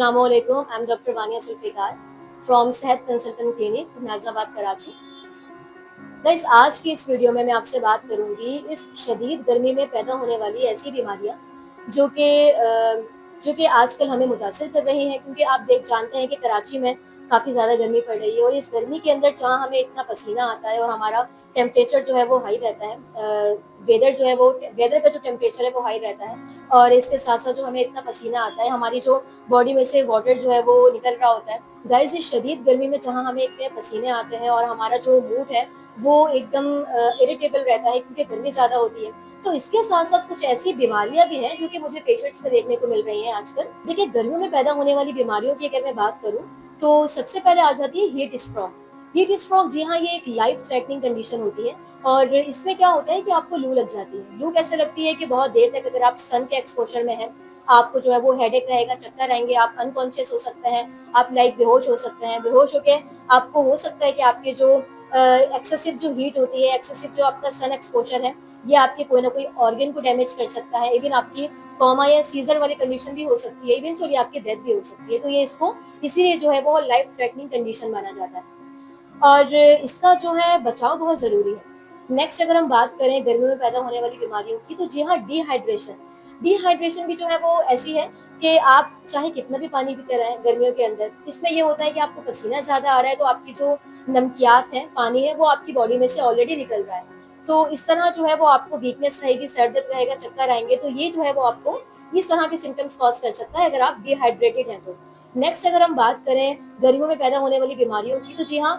Assalamualaikum. I'm Dr. Vania Zulfikar from सेहत consultant clinic नाजियाबाद Karachi. Guys, आज की इस वीडियो में मैं आपसे बात करूंगी इस शदीद गर्मी में पैदा होने वाली ऐसी बीमारियां जो कि जो कि आजकल हमें मुतासिर कर रही हैं, क्योंकि आप जानते हैं कि कराची में काफ़ी ज़्यादा गर्मी पड़ रही है और इस गर्मी के अंदर जहाँ हमें इतना पसीना आता है और हमारा टेम्परेचर जो है वो हाई रहता है, वेदर जो है वो वेदर का जो टेम्परेचर है वो हाई रहता है और इसके साथ साथ जो हमें इतना पसीना आता है, हमारी जो बॉडी में से वाटर जो है वो निकल रहा होता है। गाइस, इस शदीद गर्मी में जहाँ हमें इतने पसीने आते हैं और हमारा जो मूड है वो एकदम इरिटेबल रहता है, क्योंकि गर्मी ज़्यादा होती है। तो इसके साथ-साथ कुछ ऐसी बीमारियाँ भी हैं जो कि मुझे पेशेंट्स में देखने को मिल रही हैं आजकल। देखिए, गर्मियों में पैदा होने वाली बीमारियों की अगर मैं बात करूँ, तो सबसे पहले आ जाती है हीट स्ट्रोक। हीट स्ट्रोक, जी हाँ, ये एक लाइफ थ्रेटनिंग कंडीशन होती है और इसमें क्या होता है कि आपको लू लग जाती है। लू कैसे लगती है कि बहुत देर तक अगर आप सन के एक्सपोज़र में हैं, आपको जो है वो हेडेक रहेगा, चक्कर आएँगे, आप अनकॉन्शियस हो सकते हैं, आप बेहोश हो सकते हैं। बेहोश होके आपको हो सकता है कि आपके जो एक्सेसिव जो हीट होती है, एक्सेसिव जो आपका सन एक्सपोज़र है, ये आपके कोई ना कोई ऑर्गन को डैमेज कर सकता है। इवन आपकी कोमा या सीज़र वाली कंडीशन भी हो सकती है, इवेंचुअली आपकी डेथ भी हो सकती है। तो ये इसको इसीलिए जो है वो लाइफ थ्रेटनिंग कंडीशन माना जाता है और इसका जो है बचाव बहुत ज़रूरी है। नेक्स्ट अगर हम बात करें गर्मियों में पैदा होने वाली बीमारियों की, तो जी हाँ, डिहाइड्रेशन। डिहाइड्रेशन भी जो है वो ऐसी है कि आप चाहे कितना भी पानी पीते रहें गर्मियों के अंदर, इसमें ये होता है कि आपको पसीना ज़्यादा आ रहा है तो आपकी जो नमकियात हैं, पानी है, वो आपकी बॉडी में से ऑलरेडी निकल रहा है। तो इस तरह जो है वो आपको वीकनेस रहेगी, सर दर्द रहेगा, चक्कर आएँगे, तो ये जो है वो आपको इस तरह के सिम्पटम्स कॉज़ कर सकता है अगर आप डिहाइड्रेटेड हैं तो। नेक्स्ट अगर हम बात करें गर्मियों में पैदा होने वाली बीमारियों की, तो जी हाँ,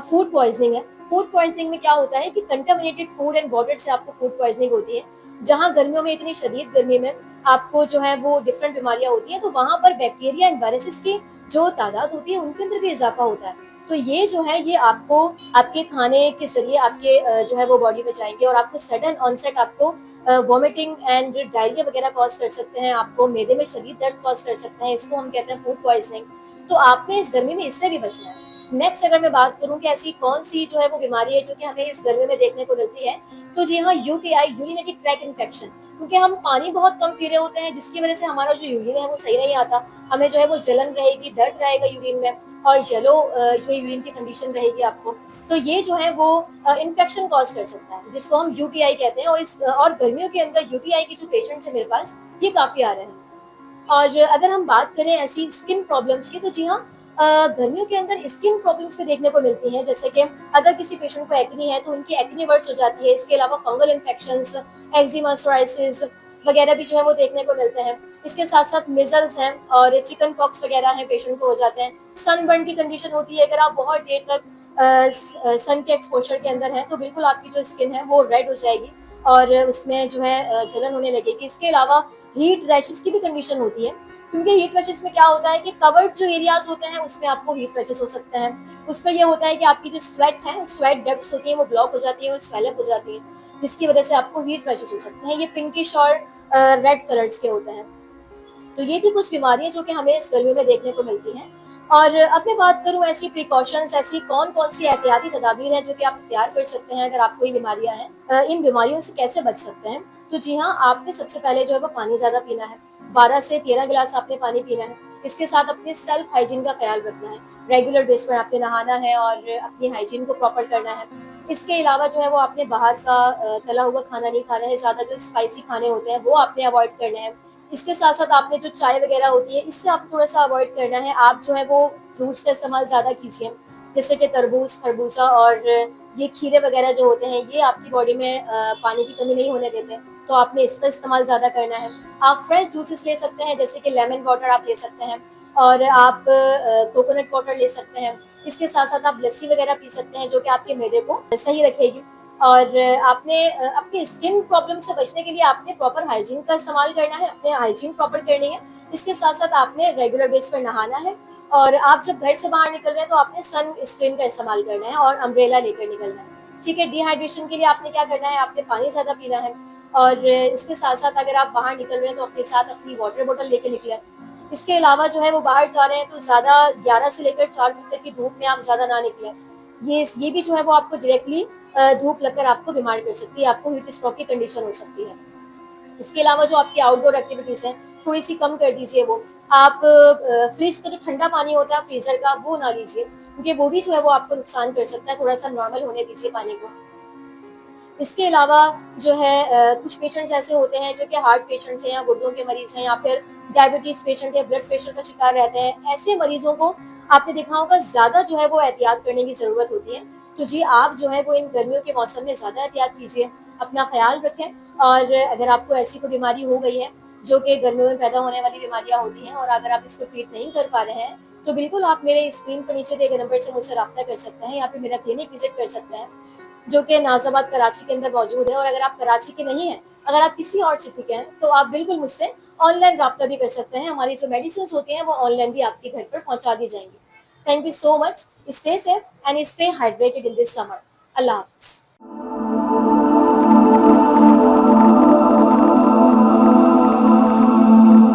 फूड पॉइज़निंग है। फूड पॉइज़निंग में क्या होता है कि कंटामिनेटेड फूड एंड वाटर से आपको फूड पॉइज़निंग होती है। जहाँ गर्मियों में इतनी शदीद गर्मी में आपको जो है वो डिफरेंट बीमारियाँ होती हैं, तो वहाँ पर बैक्टीरिया एंड वायरसेस की जो तादाद होती है उनके अंदर भी इज़ाफ़ा होता है। तो ये जो है ये आपको आपके खाने के ज़रिए आपके जो है वो बॉडी में जाएँगे और आपको सडन ऑनसेट आपको वॉमिटिंग एंड डायरिया वगैरह कॉज़ कर सकते हैं, आपको मैदे में शदीद दर्द कॉज़ कर सकते हैं, इसको हम कहते हैं फूड पॉइज़निंग। तो आपने इस गर्मी में इससे भी बचना है। नेक्स्ट अगर मैं बात करूँ कि ऐसी कौन-सी जो है वो बीमारी है जो कि हमें इस गर्मी में देखने को मिलती है, तो जी हाँ, यूटीआई, यूरिनरी ट्रैक्ट इन्फेक्शन, क्योंकि हम पानी बहुत कम पी रहे होते हैं जिसकी वज़ह से हमारा जो यूरिन है वो सही नहीं आता। हमें जो है वो जलन रहेगी, दर्द रहेगा यूरिन में और येलो जो यूरिन की कंडीशन रहेगी आपको। तो ये जो है वो इन्फेक्शन कॉज़ कर सकता है, जिसको हम यूटीआई कहते हैं और और गर्मियों के अंदर यूटीआई के जो पेशेंट्स हैं मेरे पास, ये काफ़ी आ रहे हैं। और अगर हम बात करें ऐसी स्किन प्रॉब्लम्स की, तो जी हाँ, गर्मियों के अंदर स्किन प्रॉब्लम्स भी देखने को मिलती हैं, जैसे कि अगर किसी पेशेंट को एक्ने है तो उनकी एक्ने वर्स हो जाती है। इसके अलावा फंगल इन्फेक्शंस, एक्जिमा, सोराइसिस वगैरह भी जो है वो देखने को मिलते हैं। इसके साथ-साथ मिज़ल्स हैं और चिकन पॉक्स वगैरह हैं, पेशेंट को हो जाते हैं। सनबर्न की कंडीशन होती है, अगर आप बहुत देर तक सन के एक्सपोज़र के अंदर हैं, तो बिल्कुल आपकी जो स्किन है वो रेड हो जाएगी और उसमें जो है जलन होने लगेगी। इसके अलावा हीट रैशेस की भी कंडीशन होती है, क्योंकि हीट रैशेस में क्या होता है कि कवर्ड जो एरियाज होते हैं उसमें आपको हीट रैशेस हो सकते हैं। उसमें ये होता है कि आपकी जो स्वेट है, स्वेट डक्ट्स होती हैं वो ब्लॉक हो जाती है और स्वेलअप हो जाती है, जिसकी वजह से आपको हीट रैशेस हो सकते हैं। ये पिंकिश और रेड कलर्स के होते हैं। तो ये थी कुछ बीमारियां जो कि हमें इस गर्मी में देखने को मिलती हैं। और अब मैं बात करूं ऐसी प्रिकॉशंस, ऐसी कौन-कौन सी एहतियाती तदाबीर हैं जो कि आप इख्तियार कर सकते हैं अगर आपको ये बीमारियां हैं। इन बीमारियों से कैसे बच सकते हैं? तो जी हाँ, आपने सबसे पहले जो है वो पानी ज़्यादा पीना है। 12 से 13 गिलास आपने पानी पीना है। इसके साथ अपने सेल्फ हाइजीन का ख्याल रखना है। रेगुलर बेस पर आपने नहाना है और अपनी हाइजीन को प्रॉपर करना है। इसके अलावा जो है वो आपने बाहर का तला हुआ खाना नहीं खाना है, ज़्यादा जो स्पाइसी खाने होते हैं वो आपने अवॉइड करने हैं। इसके साथ-साथ आपने जो चाय वगैरह होती है, इससे आपको थोड़ा-सा अवॉइड करना है। आप जो है वो फ्रूट्स का इस्तेमाल ज़्यादा कीजिए, जैसे कि तरबूज, खरबूजा और ये खीरे वगैरह जो होते हैं, ये आपकी बॉडी में पानी की कमी नहीं होने देते, तो आपने इसका इस्तेमाल ज़्यादा करना है। आप फ्रेश जूसेस ले सकते हैं, जैसे कि लेमन वाटर आप ले सकते हैं और आप कोकोनट वाटर ले सकते हैं। इसके साथ-साथ आप लस्सी वगैरह पी सकते हैं, जो कि आपके मैदे को सही रखेगी। और आपने अपनी स्किन प्रॉब्लम से बचने के लिए आपने प्रॉपर हाइजीन का इस्तेमाल करना है, अपने हाइजीन प्रॉपर करनी है। इसके साथ-साथ आपने रेगुलर बेस पर नहाना है और आप जब घर से बाहर निकल रहे हैं तो आपने सनस्क्रीन का इस्तेमाल करना है और अम्ब्रेला लेकर निकलना है। ठीक है, डिहाइड्रेशन के लिए आपने क्या करना है, आपने पानी ज़्यादा पीना है और इसके साथ-साथ अगर आप बाहर निकल रहे हैं तो अपने साथ अपनी वाटर बॉटल लेके निकलें। इसके अलावा जो है वो बाहर जा रहे हैं तो ज़्यादा 11 से लेकर 4 बजे तक की धूप में आप ज़्यादा ना निकलें। ये भी जो है वो आपको डायरेक्टली धूप लगकर आपको बीमार कर सकती है, आपको हीट स्ट्रोक की कंडीशन हो सकती है। इसके अलावा जो आपकी आउटडोर एक्टिविटीज़ हैं, थोड़ी-सी कम कर दीजिए वो। आप फ्रिज का जो ठंडा पानी होता है फ्रीजर का वो ना लीजिए, क्योंकि वो भी जो है वो आपको नुकसान कर सकता है। थोड़ा सा नॉर्मल होने दीजिए पानी को। इसके अलावा जो है कुछ पेशेंट्स ऐसे होते हैं जो कि हार्ट पेशेंट्स हैं या गुर्दों के मरीज हैं या फिर डायबिटीज पेशेंट है, ब्लड प्रेशर का शिकार रहते हैं। ऐसे मरीजों को आपने देखा होगा ज्यादा जो है वो एहतियात करने की जरूरत होती है। तो जी आप जो है वो इन गर्मियों के मौसम में ज्यादा एहतियात कीजिए, अपना ख्याल रखें। और अगर आपको ऐसी कोई बीमारी हो गई है जो कि गर्मियों में पैदा होने वाली बीमारियां होती हैं और अगर आप इसको ट्रीट नहीं कर पा रहे हैं, तो बिल्कुल आप मेरे स्क्रीन पर नीचे दिए गए नंबर से मुझसे रब्ता कर सकते हैं या फिर मेरा क्लिनिक विजिट कर सकते हैं, जो कि नाज़ाबाद कराची के अंदर मौजूद है। और अगर आप कराची के नहीं हैं, अगर आप किसी और सिटी के हैं, तो आप बिल्कुल मुझसे ऑनलाइन रब्ता भी कर सकते हैं। हमारी जो मेडिसिन होती हैं वो ऑनलाइन भी आपके घर पर पहुंचा दी जाएंगी। Thank you so much. Stay safe and stay hydrated in this summer. Allah Hafiz.